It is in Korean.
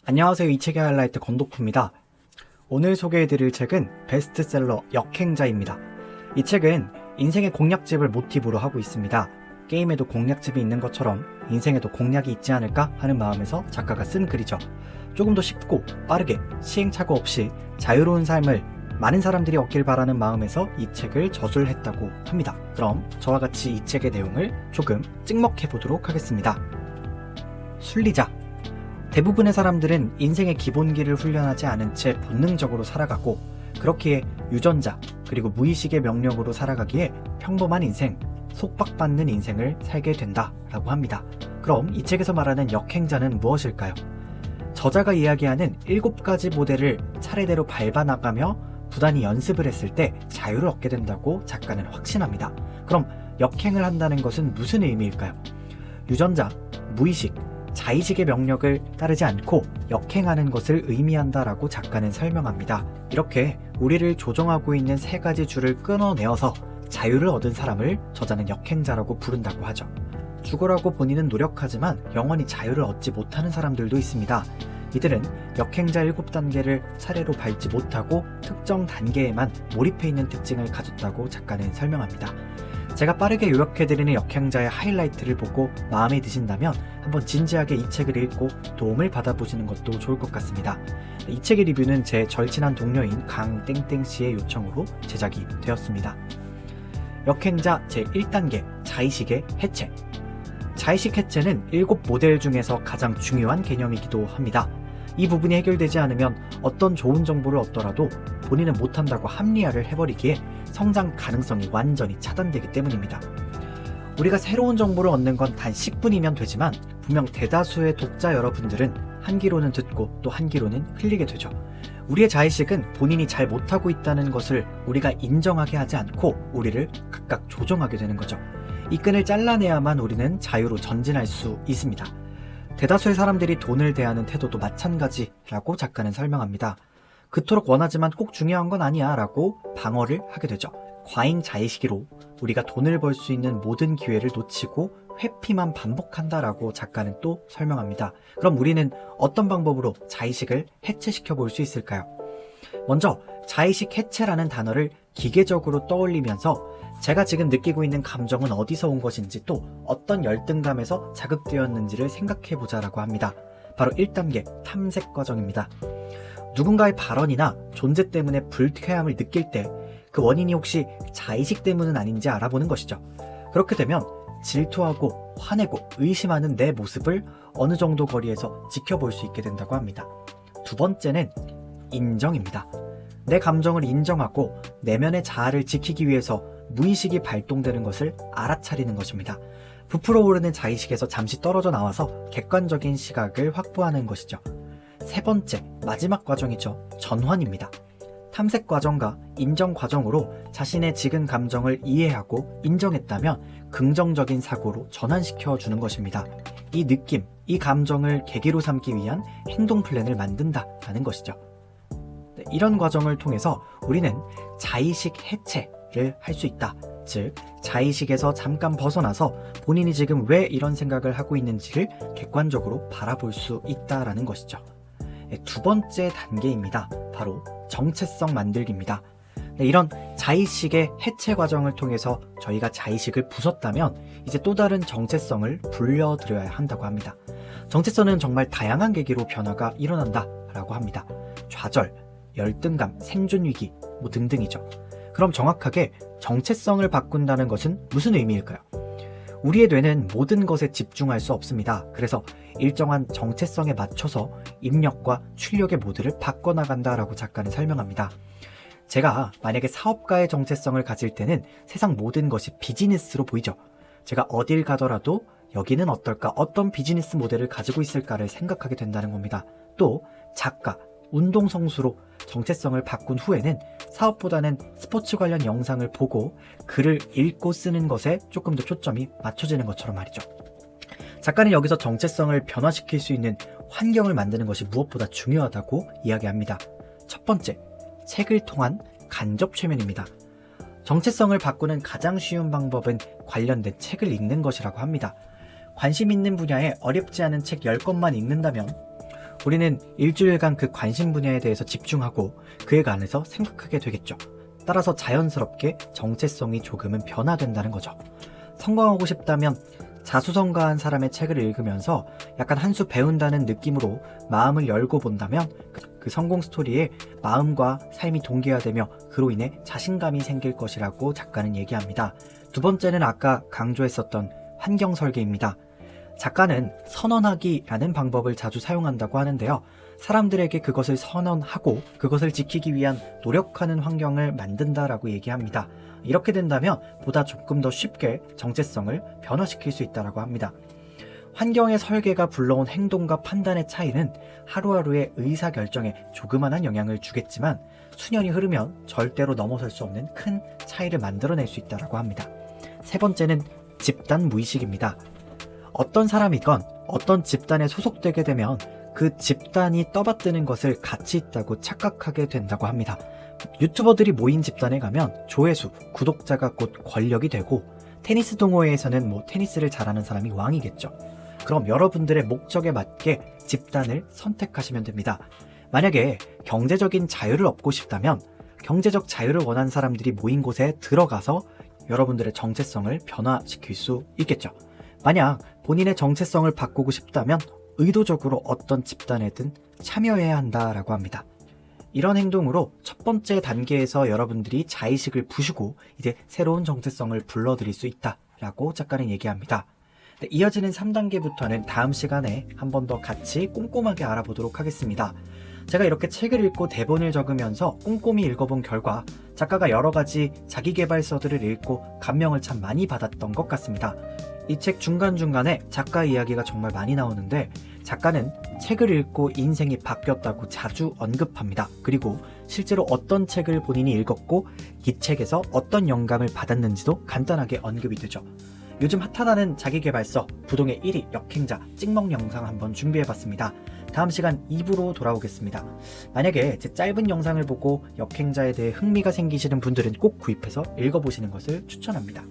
안녕하세요. 이 책의 하이라이트 건도쿠입니다. 오늘 소개해드릴 책은 베스트셀러 역행자입니다. 이 책은 인생의 공략집을 모티브로 하고 있습니다. 게임에도 공략집이 있는 것처럼 인생에도 공략이 있지 않을까 하는 마음에서 작가가 쓴 글이죠. 조금 더 쉽고 빠르게 시행착오 없이 자유로운 삶을 많은 사람들이 얻길 바라는 마음에서 이 책을 저술했다고 합니다. 그럼 저와 같이 이 책의 내용을 조금 찍먹해보도록 하겠습니다. 순리자. 대부분의 사람들은 인생의 기본기를 훈련하지 않은 채 본능적으로 살아가고, 그렇기에 유전자 그리고 무의식의 명령으로 살아가기에 평범한 인생, 속박받는 인생을 살게 된다라고 합니다. 그럼 이 책에서 말하는 역행자는 무엇일까요? 저자가 이야기하는 7가지 모델을 차례대로 밟아나가며 부단히 연습을 했을 때 자유를 얻게 된다고 작가는 확신합니다. 그럼 역행을 한다는 것은 무슨 의미일까요? 유전자, 무의식, 자의식의 명령을 따르지 않고 역행하는 것을 의미한다라고 작가는 설명합니다. 이렇게 우리를 조종하고 있는 3가지 줄을 끊어내어서 자유를 얻은 사람을 저자는 역행자라고 부른다고 하죠. 죽으라고 본인은 노력하지만 영원히 자유를 얻지 못하는 사람들도 있습니다. 이들은 역행자 7단계를 차례로 밟지 못하고 특정 단계에만 몰입해 있는 특징을 가졌다고 작가는 설명합니다. 제가 빠르게 요약해드리는 역행자의 하이라이트를 보고 마음에 드신다면 한번 진지하게 이 책을 읽고 도움을 받아보시는 것도 좋을 것 같습니다. 이 책의 리뷰는 제 절친한 동료인 강땡땡씨의 요청으로 제작이 되었습니다. 역행자 제1단계 자의식의 해체. 자의식 해체는 7 모델 중에서 가장 중요한 개념이기도 합니다. 이 부분이 해결되지 않으면 어떤 좋은 정보를 얻더라도 본인은 못한다고 합리화를 해버리기에 성장 가능성이 완전히 차단되기 때문입니다. 우리가 새로운 정보를 얻는 건 단 10분이면 되지만 분명 대다수의 독자 여러분들은 한 귀로는 듣고 또 한 귀로는 흘리게 되죠. 우리의 자의식은 본인이 잘 못하고 있다는 것을 우리가 인정하게 하지 않고 우리를 각각 조종하게 되는 거죠. 이 끈을 잘라내야만 우리는 자유로 전진할 수 있습니다. 대다수의 사람들이 돈을 대하는 태도도 마찬가지라고 작가는 설명합니다. 그토록 원하지만 꼭 중요한 건 아니야 라고 방어를 하게 되죠. 과잉 자의식으로 우리가 돈을 벌 수 있는 모든 기회를 놓치고 회피만 반복한다라고 작가는 또 설명합니다. 그럼 우리는 어떤 방법으로 자의식을 해체시켜 볼 수 있을까요? 먼저 자의식 해체라는 단어를 기계적으로 떠올리면서 제가 지금 느끼고 있는 감정은 어디서 온 것인지 또 어떤 열등감에서 자극되었는지를 생각해보자 라고 합니다. 바로 1단계 탐색 과정입니다. 누군가의 발언이나 존재 때문에 불쾌함을 느낄 때 그 원인이 혹시 자의식 때문은 아닌지 알아보는 것이죠. 그렇게 되면 질투하고 화내고 의심하는 내 모습을 어느 정도 거리에서 지켜볼 수 있게 된다고 합니다. 2번째는 인정입니다. 내 감정을 인정하고 내면의 자아를 지키기 위해서 무의식이 발동되는 것을 알아차리는 것입니다. 부풀어 오르는 자의식에서 잠시 떨어져 나와서 객관적인 시각을 확보하는 것이죠. 3번째, 마지막 과정이죠. 전환입니다. 탐색 과정과 인정 과정으로 자신의 지금 감정을 이해하고 인정했다면 긍정적인 사고로 전환시켜 주는 것입니다. 이 느낌, 이 감정을 계기로 삼기 위한 행동 플랜을 만든다라는 것이죠. 이런 과정을 통해서 우리는 자의식 해체를 할 수 있다. 즉, 자의식에서 잠깐 벗어나서 본인이 지금 왜 이런 생각을 하고 있는지를 객관적으로 바라볼 수 있다라는 것이죠. 2번째 단계입니다. 바로 정체성 만들기입니다. 이런 자의식의 해체 과정을 통해서 저희가 자의식을 부쉈다면 이제 또 다른 정체성을 불려드려야 한다고 합니다. 정체성은 정말 다양한 계기로 변화가 일어난다라고 합니다. 좌절, 열등감, 생존위기 등등이죠. 그럼 정확하게 정체성을 바꾼다는 것은 무슨 의미일까요? 우리의 뇌는 모든 것에 집중할 수 없습니다. 그래서 일정한 정체성에 맞춰서 입력과 출력의 모드를 바꿔나간다라고 작가는 설명합니다. 제가 만약에 사업가의 정체성을 가질 때는 세상 모든 것이 비즈니스로 보이죠. 제가 어딜 가더라도 여기는 어떨까, 어떤 비즈니스 모델을 가지고 있을까를 생각하게 된다는 겁니다. 또 작가, 운동선수로 정체성을 바꾼 후에는 사업보다는 스포츠 관련 영상을 보고 글을 읽고 쓰는 것에 조금 더 초점이 맞춰지는 것처럼 말이죠. 작가는 여기서 정체성을 변화시킬 수 있는 환경을 만드는 것이 무엇보다 중요하다고 이야기합니다. 첫 번째, 책을 통한 간접 최면입니다. 정체성을 바꾸는 가장 쉬운 방법은 관련된 책을 읽는 것이라고 합니다. 관심 있는 분야에 어렵지 않은 책 10권만 읽는다면 우리는 일주일간 그 관심 분야에 대해서 집중하고 그에 관해서 생각하게 되겠죠. 따라서 자연스럽게 정체성이 조금은 변화된다는 거죠. 성공하고 싶다면 자수성가한 사람의 책을 읽으면서 약간 한 수 배운다는 느낌으로 마음을 열고 본다면 그 성공 스토리에 마음과 삶이 동기화되며 그로 인해 자신감이 생길 것이라고 작가는 얘기합니다. 두 번째는 아까 강조했었던 환경 설계입니다. 작가는 선언하기라는 방법을 자주 사용한다고 하는데요. 사람들에게 그것을 선언하고 그것을 지키기 위한 노력하는 환경을 만든다라고 얘기합니다. 이렇게 된다면 보다 조금 더 쉽게 정체성을 변화시킬 수 있다고 합니다. 환경의 설계가 불러온 행동과 판단의 차이는 하루하루의 의사결정에 조그마한 영향을 주겠지만 수년이 흐르면 절대로 넘어설 수 없는 큰 차이를 만들어낼 수 있다고 합니다. 세 번째는 집단 무의식입니다. 어떤 사람이건 어떤 집단에 소속되게 되면 그 집단이 떠받드는 것을 가치 있다고 착각하게 된다고 합니다. 유튜버들이 모인 집단에 가면 조회수, 구독자가 곧 권력이 되고 테니스 동호회에서는 테니스를 잘하는 사람이 왕이겠죠. 그럼 여러분들의 목적에 맞게 집단을 선택하시면 됩니다. 만약에 경제적인 자유를 얻고 싶다면 경제적 자유를 원하는 사람들이 모인 곳에 들어가서 여러분들의 정체성을 변화시킬 수 있겠죠. 만약 본인의 정체성을 바꾸고 싶다면 의도적으로 어떤 집단에든 참여해야 한다라고 합니다. 이런 행동으로 첫 번째 단계에서 여러분들이 자의식을 부수고 이제 새로운 정체성을 불러들일 수 있다라고 작가는 얘기합니다. 이어지는 3단계부터는 다음 시간에 한 번 더 같이 꼼꼼하게 알아보도록 하겠습니다. 제가 이렇게 책을 읽고 대본을 적으면서 꼼꼼히 읽어본 결과 작가가 여러 가지 자기계발서들을 읽고 감명을 참 많이 받았던 것 같습니다. 이 책 중간중간에 작가 이야기가 정말 많이 나오는데 작가는 책을 읽고 인생이 바뀌었다고 자주 언급합니다. 그리고 실제로 어떤 책을 본인이 읽었고 이 책에서 어떤 영감을 받았는지도 간단하게 언급이 되죠. 요즘 핫하다는 자기계발서 부동의 1위 역행자 찍먹 영상 한번 준비해봤습니다. 다음 시간 2부로 돌아오겠습니다. 만약에 제 짧은 영상을 보고 역행자에 대해 흥미가 생기시는 분들은 꼭 구입해서 읽어보시는 것을 추천합니다.